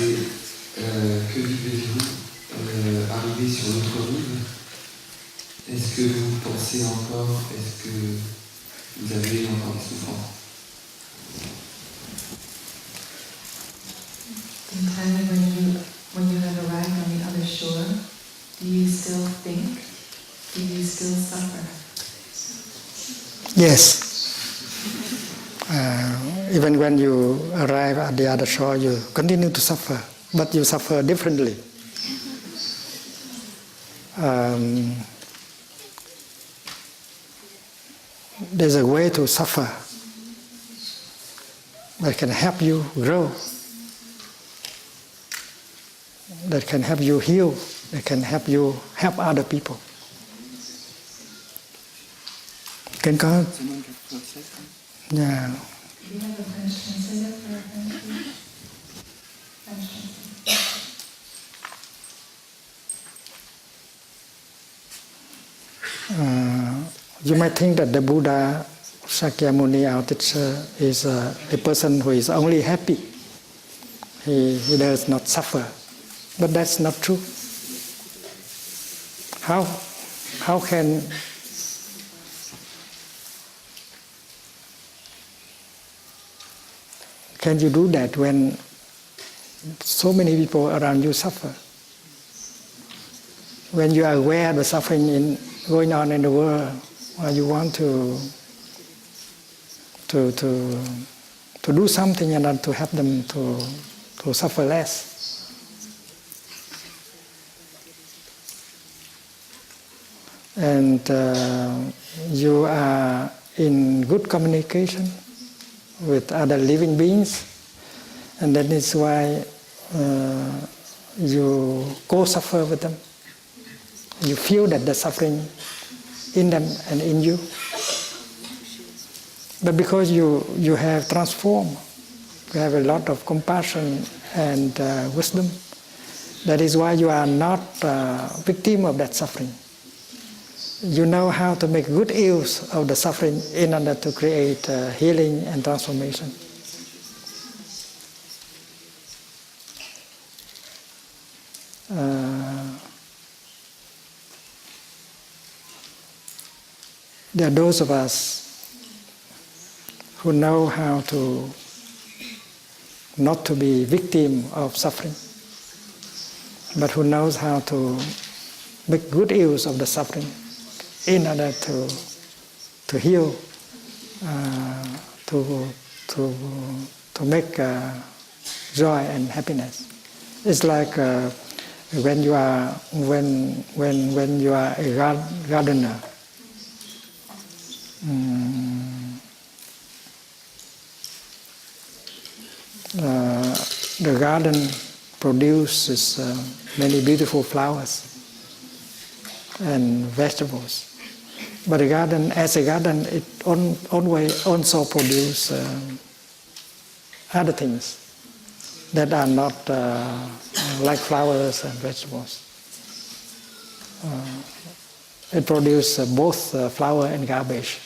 que vivez-vous arrivé sur l'autre rive? Est-ce que vous pensez encore? Est-ce que vous avez encore des souffrances? Entirely when you have arrived on the other shore, do you still think? Do you still suffer? Yes. Even when you arrive at the other shore, you continue to suffer, but you suffer differently. There's a way to suffer that can help you grow, that can help you heal, that can help you help other people. Can có? Yeah. Do you have a French translator for French? French translator. You might think that the Buddha, Shakyamuni, our teacher, is a person who is only happy. He does not suffer. But that's not true. How can you do that when so many people around you suffer? When you are aware of the suffering going on in the world, you want to do something in order to help them to suffer less. And you are in good communication with other living beings, and that is why you co-suffer with them. You feel that the suffering in them and in you. But because you have transformed, you have a lot of compassion and wisdom, that is why you are not a victim of that suffering. You know how to make good use of the suffering in order to create healing and transformation. There are those of us who know how to not to be victim of suffering, but who knows how to make good use of the suffering in order to heal, to make joy and happiness. It's like when you are a gardener. The garden produces many beautiful flowers and vegetables. But a garden, as a garden, it always also produces other things that are not like flowers and vegetables. It produces both flower and garbage.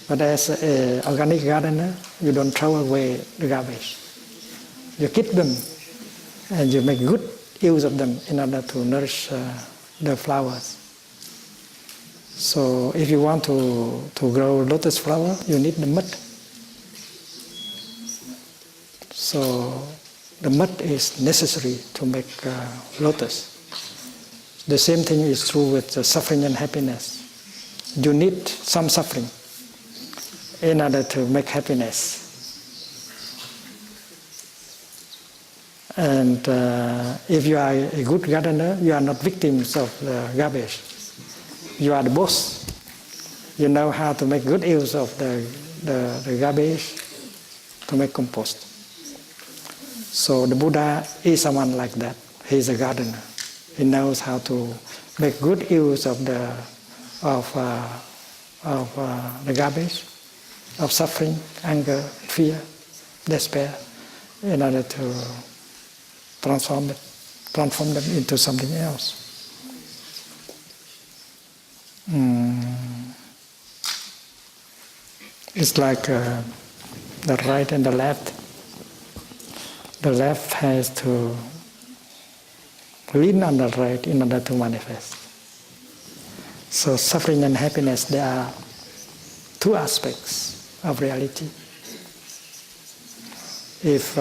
But as an organic gardener, you don't throw away the garbage. You keep them and you make good use of them in order to nourish the flowers. So if you want to grow lotus flower, you need the mud. So the mud is necessary to make lotus. The same thing is true with suffering and happiness. You need some suffering in order to make happiness. And if you are a good gardener, you are not victims of the garbage. You are the boss. You know how to make good use of the garbage to make compost. So the Buddha is someone like that. He is a gardener. He knows how to make good use of the garbage, of suffering, anger, fear, despair, in order to transform them into something else. It's like the right and the left. the left has to lean on the right in order to manifest. So suffering and happiness, they are two aspects of reality. If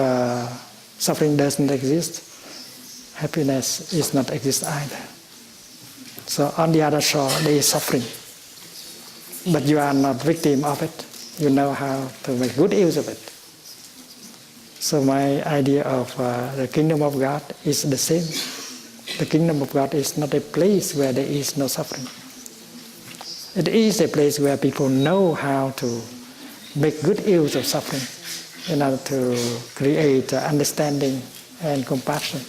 suffering doesn't exist, happiness is not exist either. So on the other shore, there is suffering. But you are not victim of it. You know how to make good use of it. So my idea of the kingdom of God is the same. The kingdom of God is not a place where there is no suffering. It is a place where people know how to make good use of suffering in order to create understanding and compassion.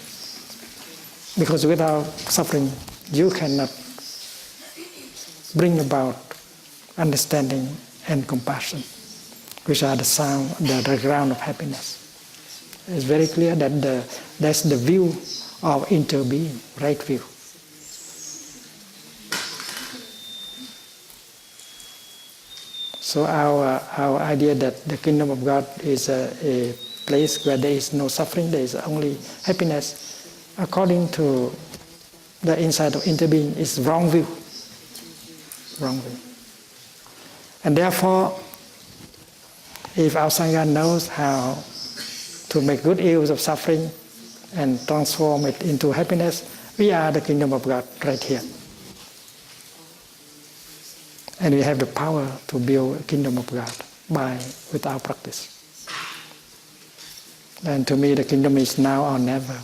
Because without suffering, you cannot bring about understanding and compassion, which are the ground of happiness. It's very clear that that's the view of interbeing, right view. So our idea that the kingdom of God is a place where there is no suffering, there is only happiness, according to the insight of interbeing, is wrong view. Wrong view. And therefore, if our Sangha knows how to make good use of suffering and transform it into happiness, we are the kingdom of God right here. And we have the power to build a kingdom of God with our practice. And to me, the kingdom is now or never.